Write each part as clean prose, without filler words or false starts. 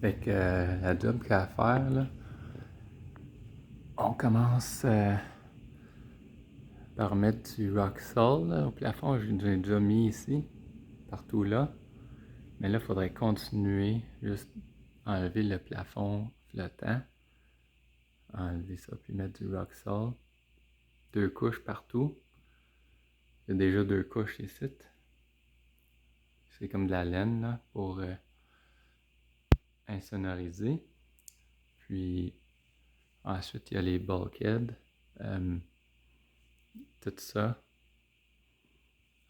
Fait que la job qu'il y a à faire, là, on commence par mettre du rock salt là, au plafond. J'ai déjà mis ici, partout là. Mais là, il faudrait continuer, juste enlever le plafond flottant. Enlever ça, puis mettre du rock salt. 2 couches partout. Il y a déjà 2 couches ici. C'est comme de la laine là, pour insonoriser. Puis ensuite, il y a les bulkheads. Tout ça.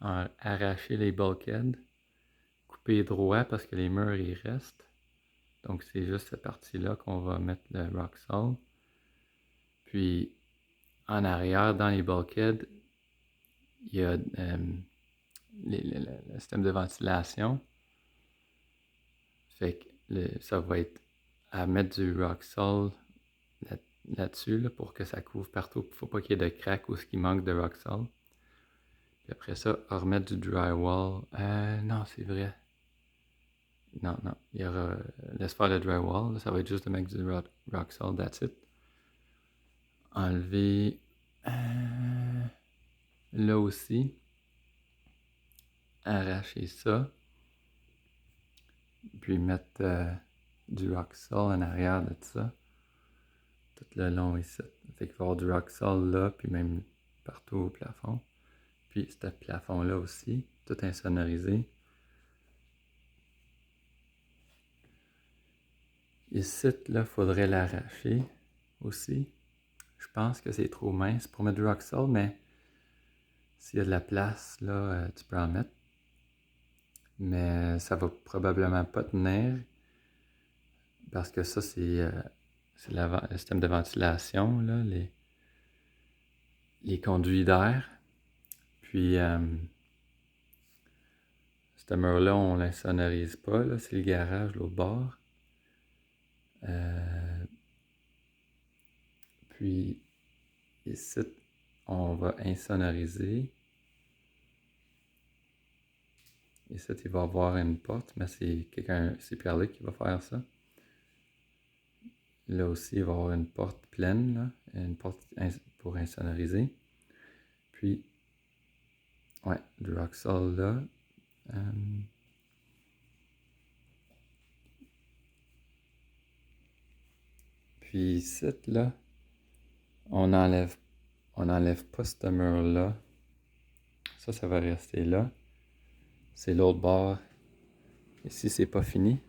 Arracher les bulkheads. Couper droit parce que les murs ils restent. Donc c'est juste cette partie-là qu'on va mettre le rock salt. Puis en arrière, dans les bulkheads, il y a le système de ventilation. Fait que ça va être à mettre du rock salt là-dessus là, pour que ça couvre partout. Il ne faut pas qu'il y ait de crack ou ce qui manque de rock salt. Puis après ça, remettre du drywall. Non, c'est vrai. Non, non. Il y aura. Laisse faire le drywall. Là, ça va être juste de mettre du rock salt, that's it. Enlever là aussi. Arracher ça. Puis mettre du rock salt en arrière de ça. Tout le long ici. Fait qu'il va y avoir du rock salt là, puis même partout au plafond. Puis ce plafond-là aussi, tout insonorisé. Ici, là, faudrait l'arracher aussi. Je pense que c'est trop mince pour mettre du rock salt, mais s'il y a de la place, là, tu peux en mettre. Mais ça va probablement pas tenir parce que ça, c'est le système de ventilation, là, les conduits d'air. Puis, ce mur-là, on ne l'insonorise pas, là, c'est le garage, l'autre bord. Puis, ici, on va insonoriser. Ici, il va y avoir une porte, mais c'est Pierre-Luc qui va faire ça. Là aussi, il va y avoir une porte pleine, là, une porte pour insonoriser. Puis, ouais, du rock salt là. Puis ici, là, on enlève pas ce mur-là. Ça va rester là. C'est l'autre bord. Ici, c'est pas fini.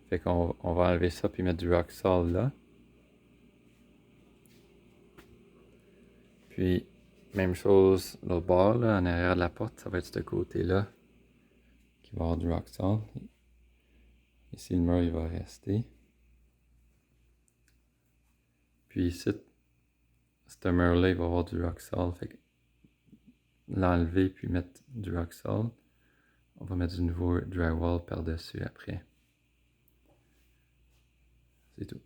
Fait qu'on va enlever ça puis mettre du rock salt là. Puis, même chose, l'autre bord, là, en arrière de la porte, ça va être ce côté-là qui va avoir du rock salt. Ici, le mur, il va rester. Puis ici, ce mur-là, il va avoir du rock salt. Fait que l'enlever puis mettre du rock salt. On va mettre du nouveau drywall par-dessus après. C'est tout.